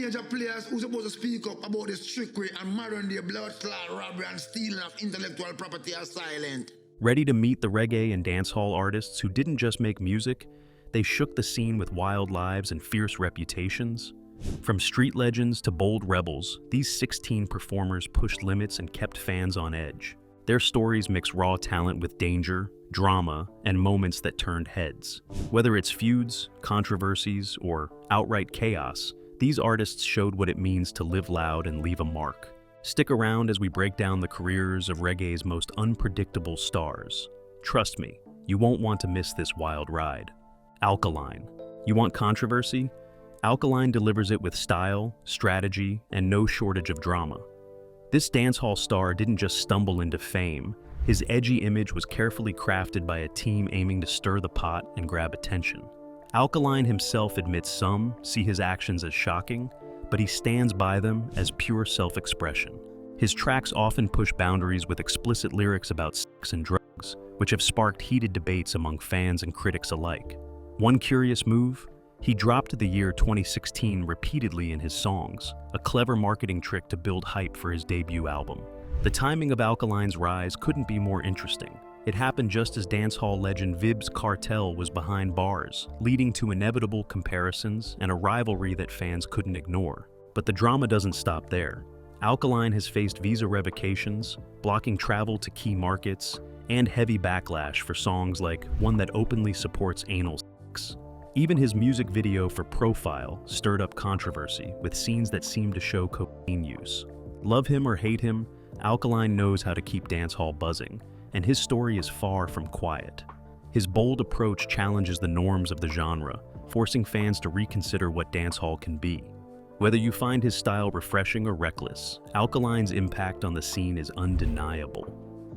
major players who supposed to speak up about this trickery and modern day blood clot robbery and stealing of intellectual property are silent. Ready to meet the reggae and dancehall artists who didn't just make music, they shook the scene with wild lives and fierce reputations? From street legends to bold rebels, these 16 performers pushed limits and kept fans on edge. Their stories mix raw talent with danger, drama, and moments that turned heads. Whether it's feuds, controversies, or outright chaos, these artists showed what it means to live loud and leave a mark. Stick around as we break down the careers of reggae's most unpredictable stars. Trust me, you won't want to miss this wild ride. Alkaline. You want controversy? Alkaline delivers it with style, strategy, and no shortage of drama. This dancehall star didn't just stumble into fame. His edgy image was carefully crafted by a team aiming to stir the pot and grab attention. Alkaline himself admits some see his actions as shocking, but he stands by them as pure self-expression. His tracks often push boundaries with explicit lyrics about sex and drugs, which have sparked heated debates among fans and critics alike. One curious move? He dropped the year 2016 repeatedly in his songs, a clever marketing trick to build hype for his debut album. The timing of Alkaline's rise couldn't be more interesting. It happened just as dancehall legend Vybz Kartel was behind bars, leading to inevitable comparisons and a rivalry that fans couldn't ignore. But the drama doesn't stop there. Alkaline has faced visa revocations, blocking travel to key markets, and heavy backlash for songs like one that openly supports anal sex. Even his music video for Profile stirred up controversy with scenes that seemed to show cocaine use. Love him or hate him, Alkaline knows how to keep dancehall buzzing, and his story is far from quiet. His bold approach challenges the norms of the genre, forcing fans to reconsider what dancehall can be. Whether you find his style refreshing or reckless, Alkaline's impact on the scene is undeniable.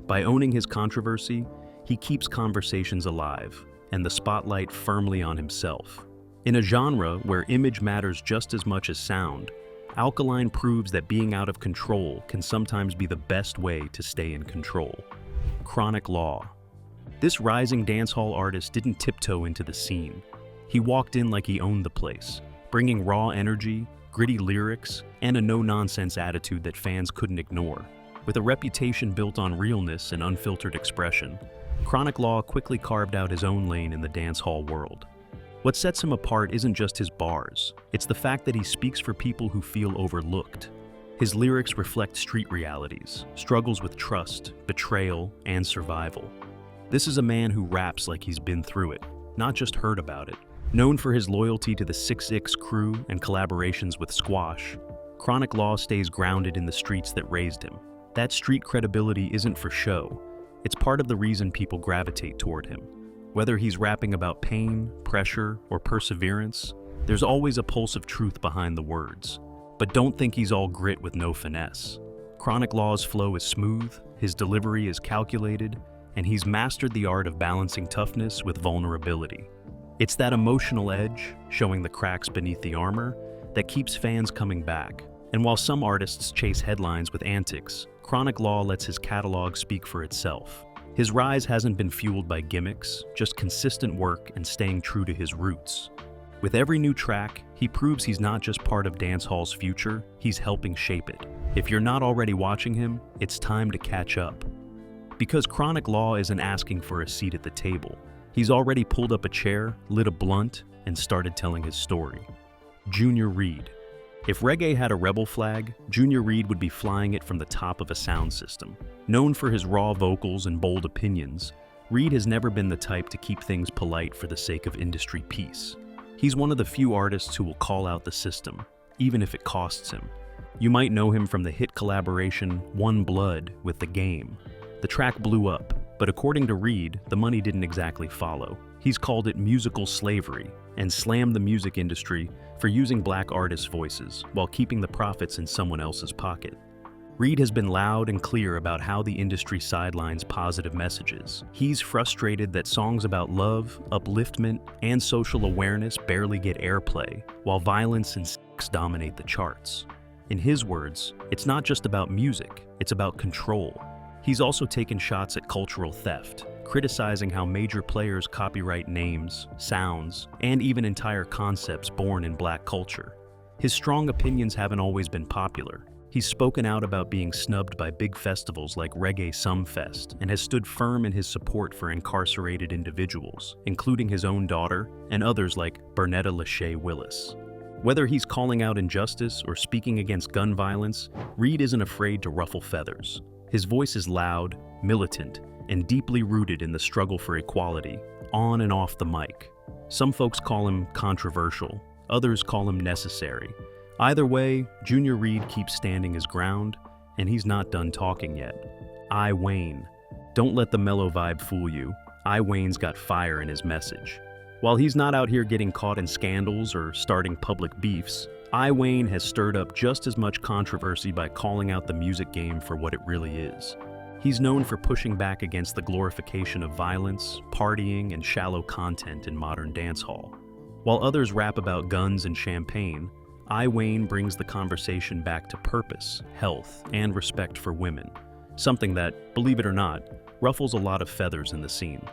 By owning his controversy, he keeps conversations alive, and the spotlight firmly on himself. In a genre where image matters just as much as sound, Alkaline proves that being out of control can sometimes be the best way to stay in control. Chronic Law. This rising dancehall artist didn't tiptoe into the scene. He walked in like he owned the place, bringing raw energy, gritty lyrics, and a no-nonsense attitude that fans couldn't ignore. With a reputation built on realness and unfiltered expression, Chronic Law quickly carved out his own lane in the dancehall world. What sets him apart isn't just his bars, it's the fact that he speaks for people who feel overlooked. His lyrics reflect street realities, struggles with trust, betrayal, and survival. This is a man who raps like he's been through it, not just heard about it. Known for his loyalty to the 6ix crew and collaborations with Squash, Chronic Law stays grounded in the streets that raised him. That street credibility isn't for show. It's part of the reason people gravitate toward him. Whether he's rapping about pain, pressure, or perseverance, there's always a pulse of truth behind the words. But don't think he's all grit with no finesse. Chronic Law's flow is smooth, his delivery is calculated, and he's mastered the art of balancing toughness with vulnerability. It's that emotional edge, showing the cracks beneath the armor, that keeps fans coming back. And while some artists chase headlines with antics, Chronic Law lets his catalog speak for itself. His rise hasn't been fueled by gimmicks, just consistent work and staying true to his roots. With every new track, he proves he's not just part of dancehall's future, he's helping shape it. If you're not already watching him, it's time to catch up. Because Chronic Law isn't asking for a seat at the table. He's already pulled up a chair, lit a blunt, and started telling his story. Junior Reid. If reggae had a rebel flag, Junior Reid would be flying it from the top of a sound system. Known for his raw vocals and bold opinions, Reid has never been the type to keep things polite for the sake of industry peace. He's one of the few artists who will call out the system, even if it costs him. You might know him from the hit collaboration One Blood with The Game. The track blew up, but according to Reid, the money didn't exactly follow. He's called it musical slavery and slammed the music industry for using black artists' voices while keeping the profits in someone else's pocket. Reid has been loud and clear about how the industry sidelines positive messages. He's frustrated that songs about love, upliftment, and social awareness barely get airplay, while violence and sex dominate the charts. In his words, it's not just about music, it's about control. He's also taken shots at cultural theft, criticizing how major players copyright names, sounds, and even entire concepts born in black culture. His strong opinions haven't always been popular. He's spoken out about being snubbed by big festivals like Reggae Fest and has stood firm in his support for incarcerated individuals, including his own daughter and others like Bernetta Lachey Willis. Whether he's calling out injustice or speaking against gun violence, Reed isn't afraid to ruffle feathers. His voice is loud, militant, and deeply rooted in the struggle for equality, on and off the mic. Some folks call him controversial, others call him necessary. Either way, Junior Reed keeps standing his ground, and he's not done talking yet. I Wayne. Don't let the mellow vibe fool you. I Wayne's got fire in his message. While he's not out here getting caught in scandals or starting public beefs, I Wayne has stirred up just as much controversy by calling out the music game for what it really is. He's known for pushing back against the glorification of violence, partying, and shallow content in modern dancehall. While others rap about guns and champagne, I Wayne brings the conversation back to purpose, health, and respect for women, something that, believe it or not, ruffles a lot of feathers in the scene.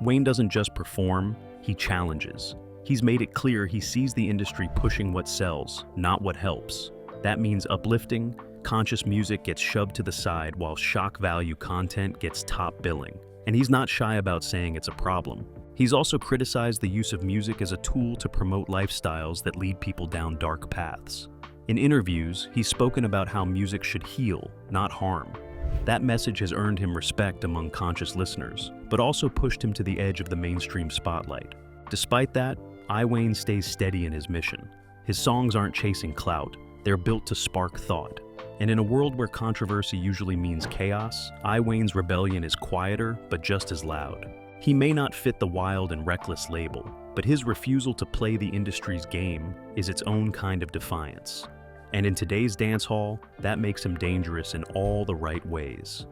Wayne doesn't just perform, he challenges. He's made it clear he sees the industry pushing what sells, not what helps. That means uplifting, conscious music gets shoved to the side while shock value content gets top billing. And he's not shy about saying it's a problem. He's also criticized the use of music as a tool to promote lifestyles that lead people down dark paths. In interviews, he's spoken about how music should heal, not harm. That message has earned him respect among conscious listeners, but also pushed him to the edge of the mainstream spotlight. Despite that, I Wayne stays steady in his mission. His songs aren't chasing clout, they're built to spark thought. And in a world where controversy usually means chaos, I Wayne's rebellion is quieter, but just as loud. He may not fit the wild and reckless label, but his refusal to play the industry's game is its own kind of defiance. And in today's dancehall, that makes him dangerous in all the right ways.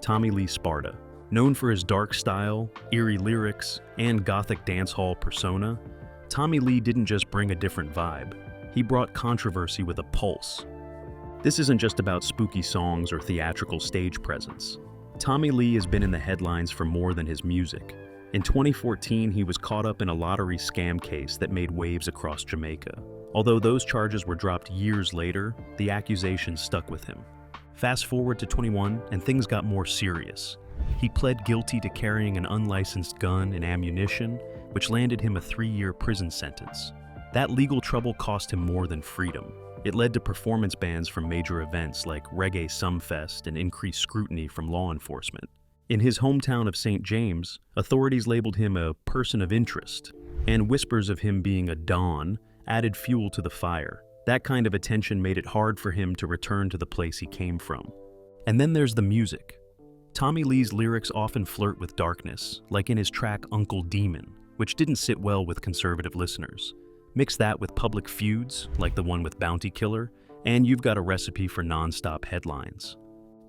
Lee Sparta, known for his dark style, eerie lyrics, and gothic dancehall persona, Lee didn't just bring a different vibe, he brought controversy with a pulse. This isn't just about spooky songs or theatrical stage presence. Lee has been in the headlines for more than his music. In 2014, he was caught up in a lottery scam case that made waves across Jamaica. Although those charges were dropped years later, the accusations stuck with him. Fast forward to 21, and things got more serious. He pled guilty to carrying an unlicensed gun and ammunition, which landed him a 3-year prison sentence. That legal trouble cost him more than freedom. It led to performance bans from major events like Reggae Fest and increased scrutiny from law enforcement. In his hometown of St. James, authorities labeled him a person of interest, and whispers of him being a Don added fuel to the fire. That kind of attention made it hard for him to return to the place he came from. And then there's the music. Lee's lyrics often flirt with darkness, like in his track Uncle Demon, which didn't sit well with conservative listeners. Mix that with public feuds, like the one with Bounty Killer, and you've got a recipe for non-stop headlines.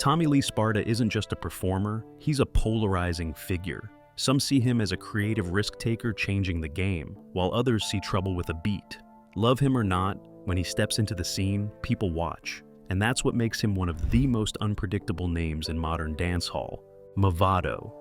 Lee Sparta isn't just a performer, he's a polarizing figure. Some see him as a creative risk-taker changing the game, while others see trouble with a beat. Love him or not, when he steps into the scene, people watch. And that's what makes him one of the most unpredictable names in modern dancehall, Mavado.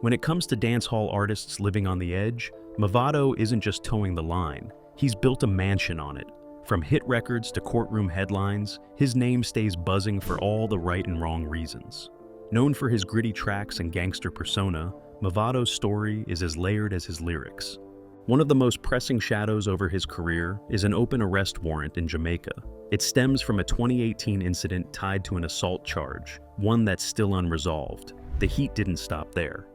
When it comes to dancehall artists living on the edge, Mavado isn't just towing the line. He's built a mansion on it. From hit records to courtroom headlines, his name stays buzzing for all the right and wrong reasons. Known for his gritty tracks and gangster persona, Mavado's story is as layered as his lyrics. One of the most pressing shadows over his career is an open arrest warrant in Jamaica. It stems from a 2018 incident tied to an assault charge, one that's still unresolved. The heat didn't stop there.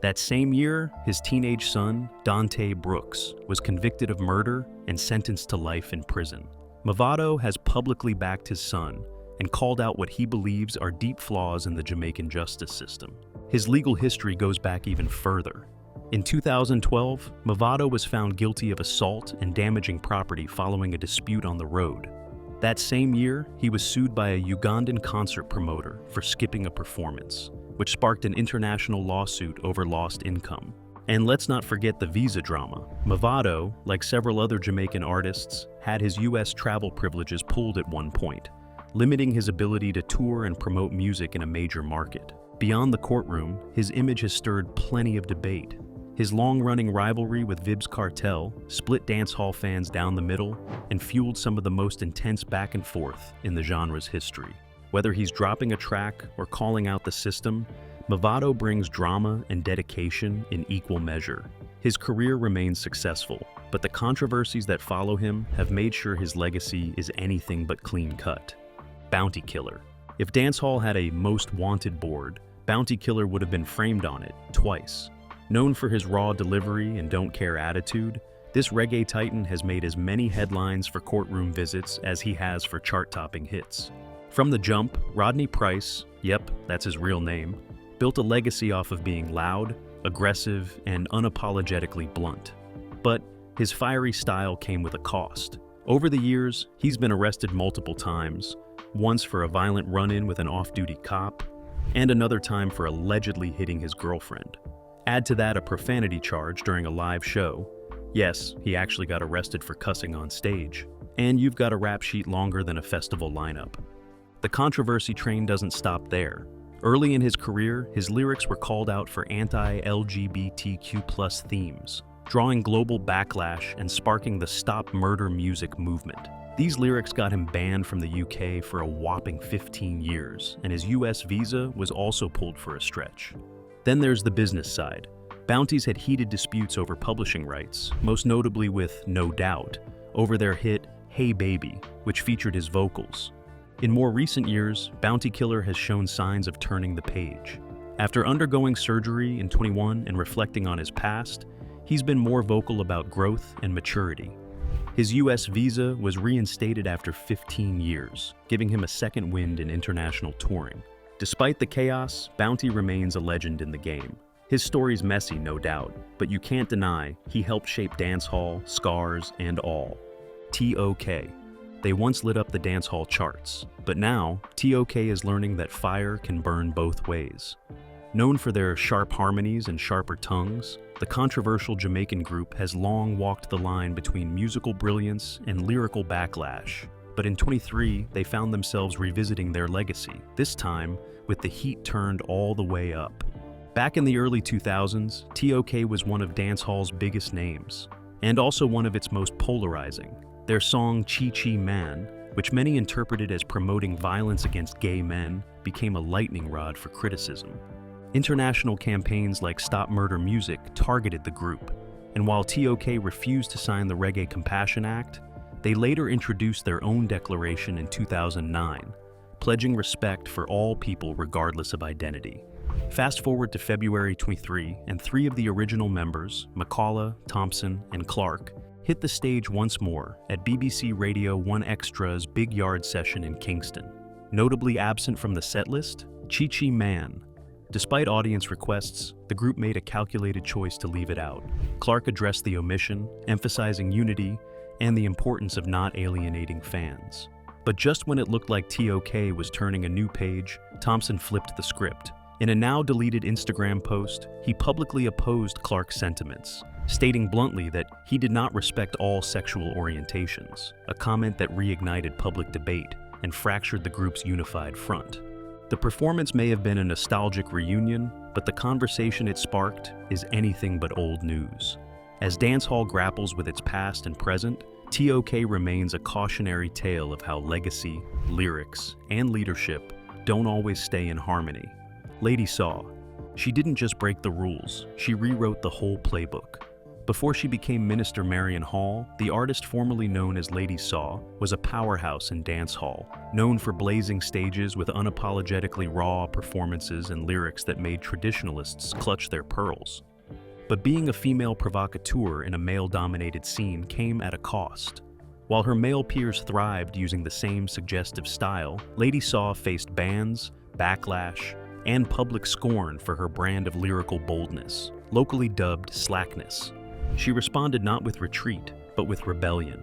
That same year, his teenage son, Dante Brooks, was convicted of murder and sentenced to life in prison. Mavado has publicly backed his son and called out what he believes are deep flaws in the Jamaican justice system. His legal history goes back even further. In 2012, Mavado was found guilty of assault and damaging property following a dispute on the road. That same year, he was sued by a Ugandan concert promoter for skipping a performance, which sparked an international lawsuit over lost income. And let's not forget the visa drama. Mavado, like several other Jamaican artists, had his US travel privileges pulled at one point, limiting his ability to tour and promote music in a major market. Beyond the courtroom, his image has stirred plenty of debate. His long-running rivalry with Vybz Kartel split dancehall fans down the middle and fueled some of the most intense back and forth in the genre's history. Whether he's dropping a track or calling out the system, Mavado brings drama and dedication in equal measure. His career remains successful, but the controversies that follow him have made sure his legacy is anything but clean-cut. Bounty Killer. If dancehall had a most wanted board, Bounty Killer would have been framed on it twice. Known for his raw delivery and don't-care attitude, this reggae titan has made as many headlines for courtroom visits as he has for chart-topping hits. From the jump, Rodney Price, yep, that's his real name, built a legacy off of being loud, aggressive, and unapologetically blunt. But his fiery style came with a cost. Over the years, he's been arrested multiple times, once for a violent run-in with an off-duty cop, and another time for allegedly hitting his girlfriend. Add to that a profanity charge during a live show. Yes, he actually got arrested for cussing on stage. And you've got a rap sheet longer than a festival lineup. The controversy train doesn't stop there. Early in his career, his lyrics were called out for anti-LGBTQ+ themes, drawing global backlash and sparking the Stop Murder Music movement. These lyrics got him banned from the UK for a whopping 15 years, and his US visa was also pulled for a stretch. Then there's the business side. Bounties had heated disputes over publishing rights, most notably with No Doubt, over their hit Hey Baby, which featured his vocals. In more recent years, Bounty Killer has shown signs of turning the page. After undergoing surgery in 21 and reflecting on his past, he's been more vocal about growth and maturity. His US visa was reinstated after 15 years, giving him a second wind in international touring. Despite the chaos, Bounty remains a legend in the game. His story's messy, no doubt, but you can't deny he helped shape dancehall, scars, and all. T.O.K. They once lit up the dancehall charts, but now T.O.K. is learning that fire can burn both ways. Known for their sharp harmonies and sharper tongues, the controversial Jamaican group has long walked the line between musical brilliance and lyrical backlash. But in 23, they found themselves revisiting their legacy, this time with the heat turned all the way up. Back in the early 2000s, T.O.K. was one of dancehall's biggest names, and also one of its most polarizing. Their song Chi Chi Man, which many interpreted as promoting violence against gay men, became a lightning rod for criticism. International campaigns like Stop Murder Music targeted the group, and while T.O.K. refused to sign the Reggae Compassion Act, they later introduced their own declaration in 2009, pledging respect for all people regardless of identity. Fast forward to February 23, and three of the original members, McCullough, Thompson, and Clark, hit the stage once more at BBC Radio 1 Extra's Big Yard session in Kingston. Notably absent from the setlist, Chi Chi Man. Despite audience requests, the group made a calculated choice to leave it out. Clark addressed the omission, emphasizing unity and the importance of not alienating fans. But just when it looked like T.O.K. was turning a new page, Thompson flipped the script. In a now-deleted Instagram post, he publicly opposed Clark's sentiments, stating bluntly that he did not respect all sexual orientations, a comment that reignited public debate and fractured the group's unified front. The performance may have been a nostalgic reunion, but the conversation it sparked is anything but old news. As dancehall grapples with its past and present, T.O.K. remains a cautionary tale of how legacy, lyrics, and leadership don't always stay in harmony. Lady Saw. She didn't just break the rules, she rewrote the whole playbook. Before she became Minister Marion Hall, the artist formerly known as Lady Saw was a powerhouse in dancehall, known for blazing stages with unapologetically raw performances and lyrics that made traditionalists clutch their pearls. But being a female provocateur in a male-dominated scene came at a cost. While her male peers thrived using the same suggestive style, Lady Saw faced bans, backlash, and public scorn for her brand of lyrical boldness, locally dubbed slackness. She responded not with retreat, but with rebellion.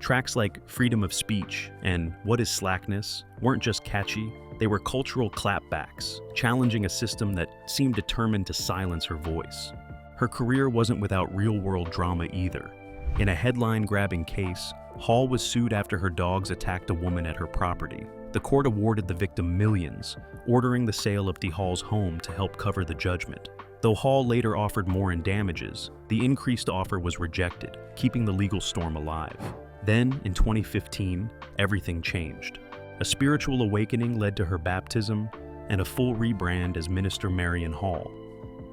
Tracks like Freedom of Speech and What is Slackness weren't just catchy, they were cultural clapbacks, challenging a system that seemed determined to silence her voice. Her career wasn't without real-world drama either. In a headline-grabbing case, Hall was sued after her dogs attacked a woman at her property. The court awarded the victim millions, ordering the sale of Hall's home to help cover the judgment. Though Hall later offered more in damages, the increased offer was rejected, keeping the legal storm alive. Then, in 2015, everything changed. A spiritual awakening led to her baptism and a full rebrand as Minister Marion Hall.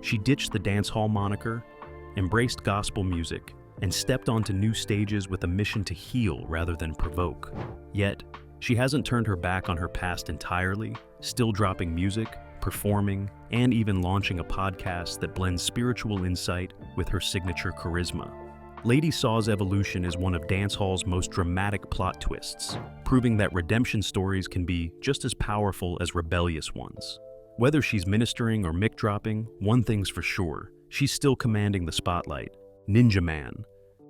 She ditched the dancehall moniker, embraced gospel music, and stepped onto new stages with a mission to heal rather than provoke. Yet, she hasn't turned her back on her past entirely, still dropping music, performing, and even launching a podcast that blends spiritual insight with her signature charisma. Lady Saw's evolution is one of dancehall's most dramatic plot twists, proving that redemption stories can be just as powerful as rebellious ones. Whether she's ministering or mic dropping, one thing's for sure, she's still commanding the spotlight. Ninja Man.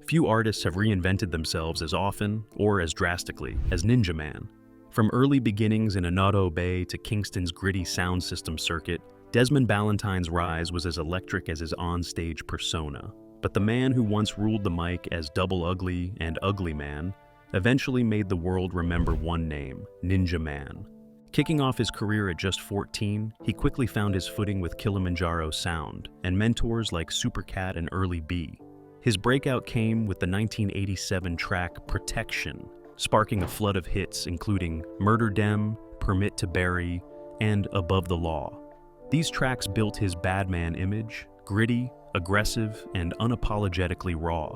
Few artists have reinvented themselves as often, or as drastically, as Ninja Man. From early beginnings in Anado Bay to Kingston's gritty sound system circuit, Desmond Ballantyne's rise was as electric as his on-stage persona. But the man who once ruled the mic as Double Ugly and Ugly Man eventually made the world remember one name, Ninja Man. Kicking off his career at just 14, he quickly found his footing with Kilimanjaro Sound and mentors like Supercat and Early B. His breakout came with the 1987 track Protection, sparking a flood of hits including Murder Dem, Permit to Bury, and Above the Law. These tracks built his badman image, gritty, aggressive, and unapologetically raw.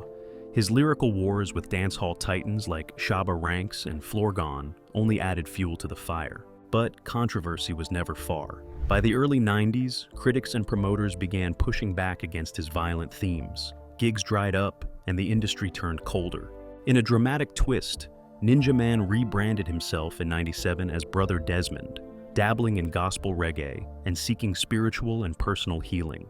His lyrical wars with dancehall titans like Shabba Ranks and Florgon only added fuel to the fire. But controversy was never far. By the early 90s, critics and promoters began pushing back against his violent themes. Gigs dried up, and the industry turned colder. In a dramatic twist, Ninja Man rebranded himself in '97 as Brother Desmond, dabbling in gospel reggae and seeking spiritual and personal healing.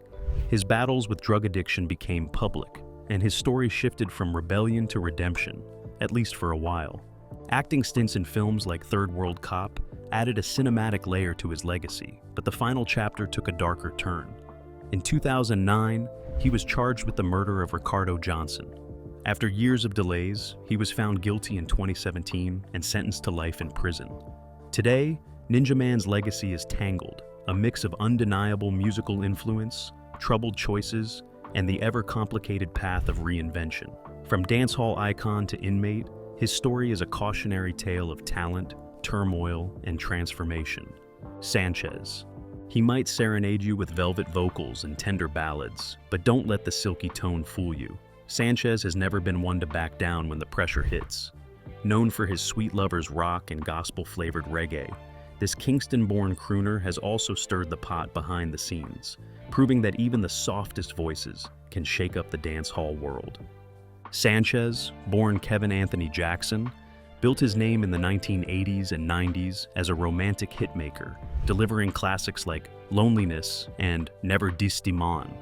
His battles with drug addiction became public, and his story shifted from rebellion to redemption, at least for a while. Acting stints in films like Third World Cop added a cinematic layer to his legacy, but the final chapter took a darker turn. In 2009, he was charged with the murder of Ricardo Johnson. After years of delays, he was found guilty in 2017 and sentenced to life in prison. Today, Ninja Man's legacy is tangled, a mix of undeniable musical influence, troubled choices, and the ever-complicated path of reinvention. From dancehall icon to inmate, his story is a cautionary tale of talent, turmoil, and transformation. Sanchez. He might serenade you with velvet vocals and tender ballads, but don't let the silky tone fool you. Sanchez has never been one to back down when the pressure hits. Known for his sweet lovers rock and gospel-flavored reggae, this Kingston-born crooner has also stirred the pot behind the scenes, proving that even the softest voices can shake up the dancehall world. Sanchez, born Kevin Anthony Jackson, built his name in the 1980s and 90s as a romantic hitmaker, delivering classics like Loneliness and Never Dis de Man.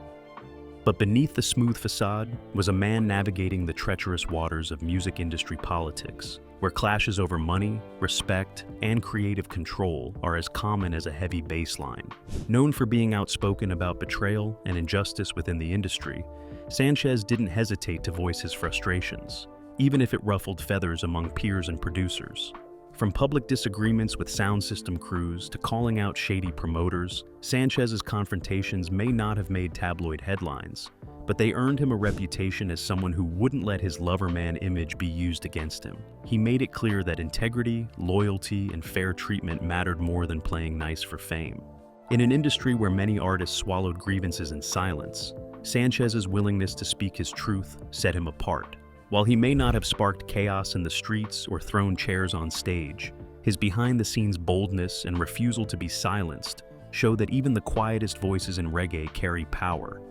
But beneath the smooth facade was a man navigating the treacherous waters of music industry politics, where clashes over money, respect, and creative control are as common as a heavy bass line. Known for being outspoken about betrayal and injustice within the industry, Sanchez didn't hesitate to voice his frustrations, even if it ruffled feathers among peers and producers. From public disagreements with sound system crews to calling out shady promoters, Sanchez's confrontations may not have made tabloid headlines, but they earned him a reputation as someone who wouldn't let his lover-man image be used against him. He made it clear that integrity, loyalty, and fair treatment mattered more than playing nice for fame. In an industry where many artists swallowed grievances in silence, Sanchez's willingness to speak his truth set him apart. While he may not have sparked chaos in the streets or thrown chairs on stage, his behind-the-scenes boldness and refusal to be silenced show that even the quietest voices in reggae carry power,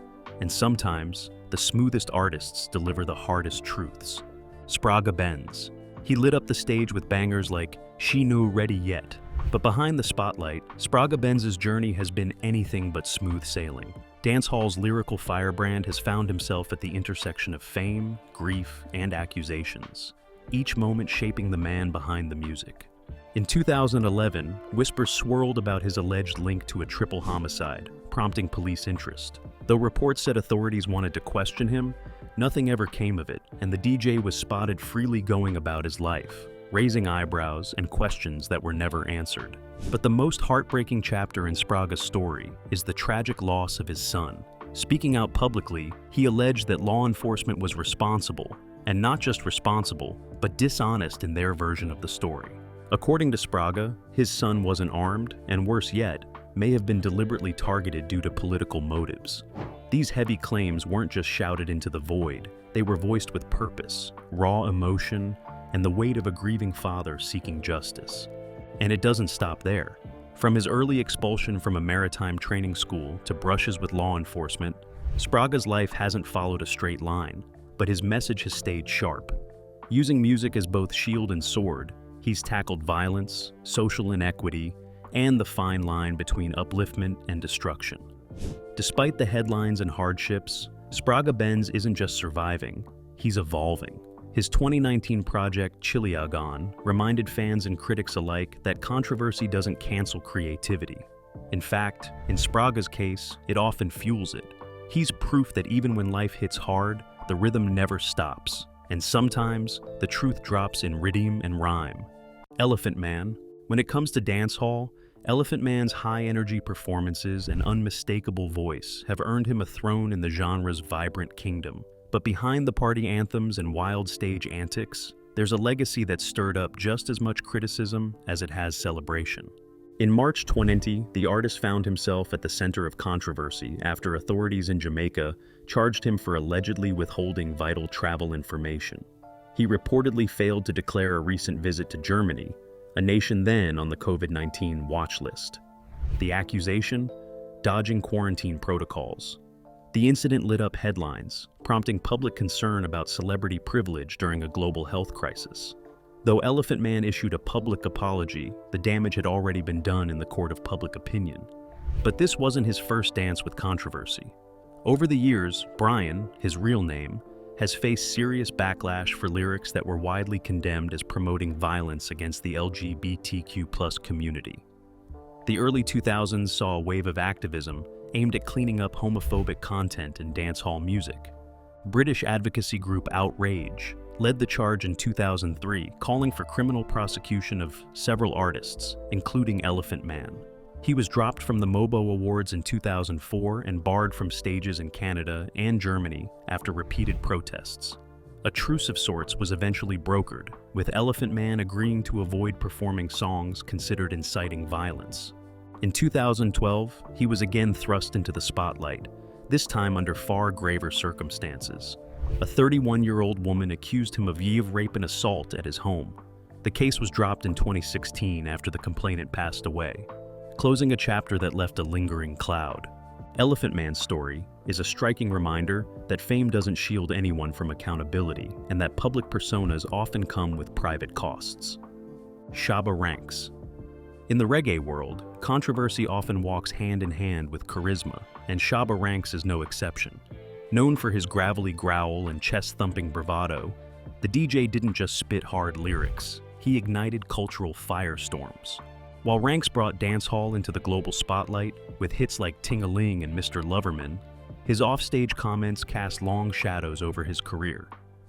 and sometimes the smoothest artists deliver the hardest truths. Spragga Benz. He lit up the stage with bangers like She No Ready Yet, but behind the spotlight, Spragga Benz's journey has been anything but smooth sailing. Dancehall's lyrical firebrand has found himself at the intersection of fame, grief, and accusations, each moment shaping the man behind the music. In 2011, whispers swirled about his alleged link to a triple homicide, prompting police interest. Though reports said authorities wanted to question him, nothing ever came of it, and the DJ was spotted freely going about his life, raising eyebrows and questions that were never answered. But the most heartbreaking chapter in Spragga's story is the tragic loss of his son. Speaking out publicly, he alleged that law enforcement was responsible, and not just responsible, but dishonest in their version of the story. According to Spragga, his son wasn't armed, and worse yet, may have been deliberately targeted due to political motives. These heavy claims weren't just shouted into the void, they were voiced with purpose, raw emotion, and the weight of a grieving father seeking justice. And it doesn't stop there. From his early expulsion from a maritime training school to brushes with law enforcement, Spragga's life hasn't followed a straight line, but his message has stayed sharp. Using music as both shield and sword, he's tackled violence, social inequity, and the fine line between upliftment and destruction. Despite the headlines and hardships, Spragga Benz isn't just surviving, he's evolving. His 2019 project, Chiliagon, reminded fans and critics alike that controversy doesn't cancel creativity. In fact, in Spragga's case, it often fuels it. He's proof that even when life hits hard, the rhythm never stops, and sometimes the truth drops in rhythm and rhyme. Elephant Man. When it comes to dancehall, Elephant Man's high-energy performances and unmistakable voice have earned him a throne in the genre's vibrant kingdom. But behind the party anthems and wild stage antics, there's a legacy that stirred up just as much criticism as it has celebration. In March 2020, the artist found himself at the center of controversy after authorities in Jamaica charged him for allegedly withholding vital travel information. He reportedly failed to declare a recent visit to Germany, a nation then on the COVID-19 watch list. The accusation? Dodging quarantine protocols. The incident lit up headlines, prompting public concern about celebrity privilege during a global health crisis. Though Elephant Man issued a public apology, the damage had already been done in the court of public opinion. But this wasn't his first dance with controversy. Over the years, Brian, his real name, has faced serious backlash for lyrics that were widely condemned as promoting violence against the LGBTQ+ community. The early 2000s saw a wave of activism aimed at cleaning up homophobic content in dancehall music. British advocacy group Outrage led the charge in 2003, calling for criminal prosecution of several artists, including Elephant Man. He was dropped from the MOBO Awards in 2004 and barred from stages in Canada and Germany after repeated protests. A truce of sorts was eventually brokered, with Elephant Man agreeing to avoid performing songs considered inciting violence. In 2012, he was again thrust into the spotlight, this time under far graver circumstances. A 31-year-old woman accused him of rape and assault at his home. The case was dropped in 2016 after the complainant passed away, closing a chapter that left a lingering cloud. Elephant Man's story is a striking reminder that fame doesn't shield anyone from accountability and that public personas often come with private costs. Shabba Ranks. In the reggae world, controversy often walks hand in hand with charisma, and Shabba Ranks is no exception. Known for his gravelly growl and chest-thumping bravado, the DJ didn't just spit hard lyrics, he ignited cultural firestorms. While Ranks brought dancehall into the global spotlight with hits like Ting-a-Ling and Mr. Loverman, his offstage comments cast long shadows over his career.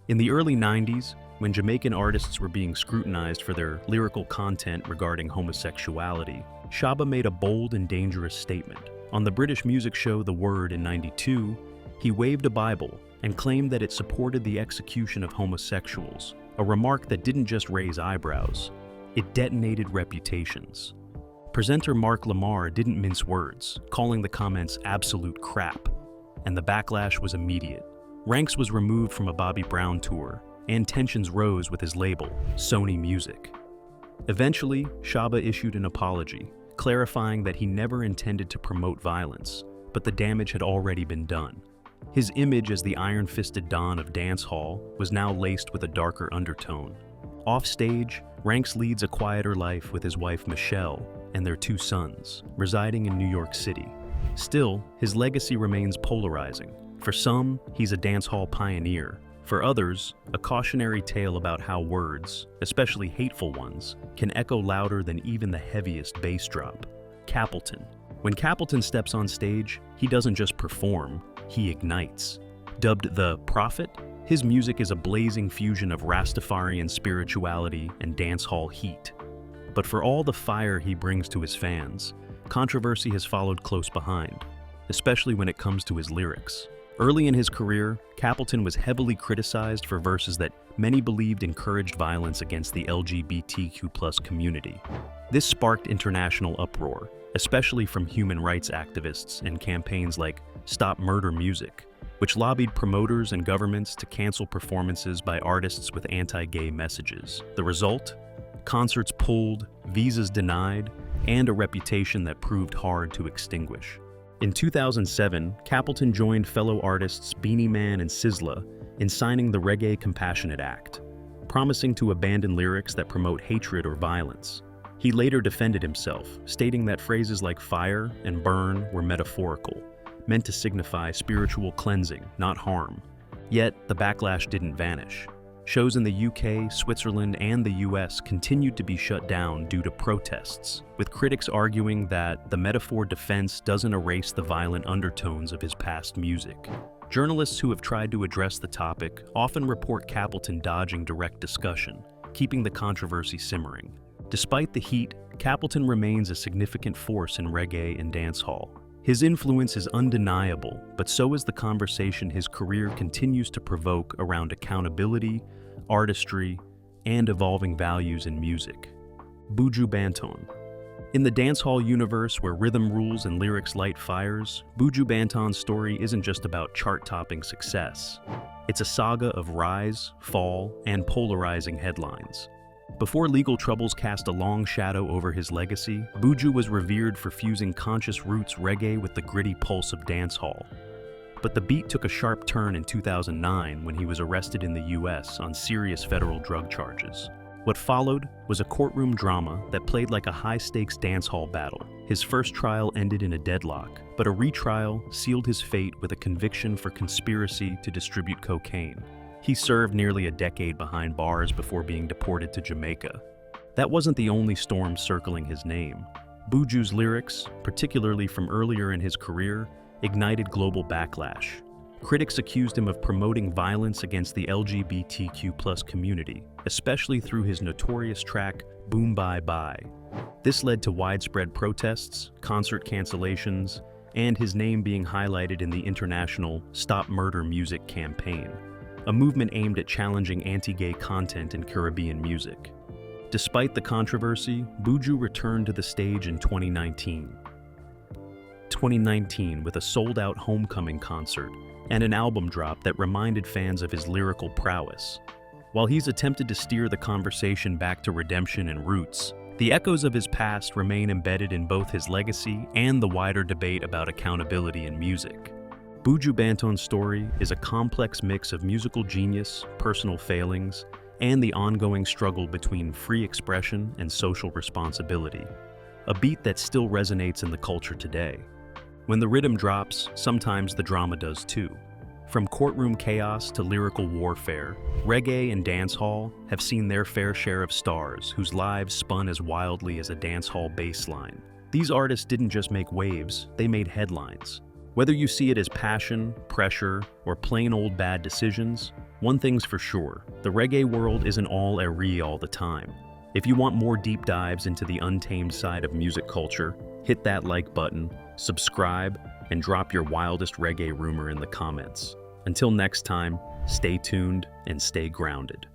In the early 90s, when Jamaican artists were being scrutinized for their lyrical content regarding homosexuality, Shabba made a bold and dangerous statement. On the British music show The Word in '92, he waved a Bible and claimed that it supported the execution of homosexuals, a remark that didn't just raise eyebrows. It detonated reputations. Presenter Mark Lamar didn't mince words, calling the comments absolute crap, and the backlash was immediate. Ranks was removed from a Bobby Brown tour, and tensions rose with his label, Sony Music. Eventually, Shabba issued an apology, clarifying that he never intended to promote violence, but the damage had already been done. His image as the iron-fisted Don of dancehall was now laced with a darker undertone. Offstage, Ranks leads a quieter life with his wife Michelle and their 2 sons, residing in New York City. Still, his legacy remains polarizing. For some, he's a dancehall pioneer. For others, a cautionary tale about how words, especially hateful ones, can echo louder than even the heaviest bass drop. Capleton. When Capleton steps on stage, he doesn't just perform, he ignites. Dubbed the Prophet, His music is a blazing fusion of Rastafarian spirituality and dancehall heat. But for all the fire he brings to his fans, controversy has followed close behind, especially when it comes to his lyrics. Early in his career, Capleton was heavily criticized for verses that many believed encouraged violence against the LGBTQ+ community. This sparked international uproar, especially from human rights activists and campaigns like Stop Murder Music, which lobbied promoters and governments to cancel performances by artists with anti-gay messages. The result? Concerts pulled, visas denied, and a reputation that proved hard to extinguish. In 2007, Capleton joined fellow artists Beanie Man and Sizzla in signing the Reggae Compassionate Act, promising to abandon lyrics that promote hatred or violence. He later defended himself, stating that phrases like fire and burn were metaphorical, meant to signify spiritual cleansing, not harm. Yet, the backlash didn't vanish. Shows in the UK, Switzerland, and the US continued to be shut down due to protests, with critics arguing that the metaphor defense doesn't erase the violent undertones of his past music. Journalists who have tried to address the topic often report Capleton dodging direct discussion, keeping the controversy simmering. Despite the heat, Capleton remains a significant force in reggae and dancehall. His influence is undeniable, but so is the conversation his career continues to provoke around accountability, artistry, and evolving values in music. Buju Banton. In the dancehall universe where rhythm rules and lyrics light fires, Buju Banton's story isn't just about chart-topping success. It's a saga of rise, fall, and polarizing headlines. Before legal troubles cast a long shadow over his legacy, Buju was revered for fusing conscious roots reggae with the gritty pulse of dancehall. But the beat took a sharp turn in 2009 when he was arrested in the US on serious federal drug charges. What followed was a courtroom drama that played like a high-stakes dancehall battle. His first trial ended in a deadlock, but a retrial sealed his fate with a conviction for conspiracy to distribute cocaine. He served nearly a decade behind bars before being deported to Jamaica. That wasn't the only storm circling his name. Buju's lyrics, particularly from earlier in his career, ignited global backlash. Critics accused him of promoting violence against the LGBTQ+ community, especially through his notorious track, Boom Bye Bye. This led to widespread protests, concert cancellations, and his name being highlighted in the international Stop Murder Music campaign, a movement aimed at challenging anti-gay content in Caribbean music. Despite the controversy, Buju returned to the stage in 2019 with a sold-out homecoming concert and an album drop that reminded fans of his lyrical prowess. While he's attempted to steer the conversation back to redemption and roots, the echoes of his past remain embedded in both his legacy and the wider debate about accountability in music. Buju Banton's story is a complex mix of musical genius, personal failings, and the ongoing struggle between free expression and social responsibility, a beat that still resonates in the culture today. When the rhythm drops, sometimes the drama does too. From courtroom chaos to lyrical warfare, reggae and dancehall have seen their fair share of stars whose lives spun as wildly as a dancehall bass line. These artists didn't just make waves, they made headlines. Whether you see it as passion, pressure, or plain old bad decisions, one thing's for sure, the reggae world isn't all airy all the time. If you want more deep dives into the untamed side of music culture, hit that like button, subscribe, and drop your wildest reggae rumor in the comments. Until next time, stay tuned and stay grounded.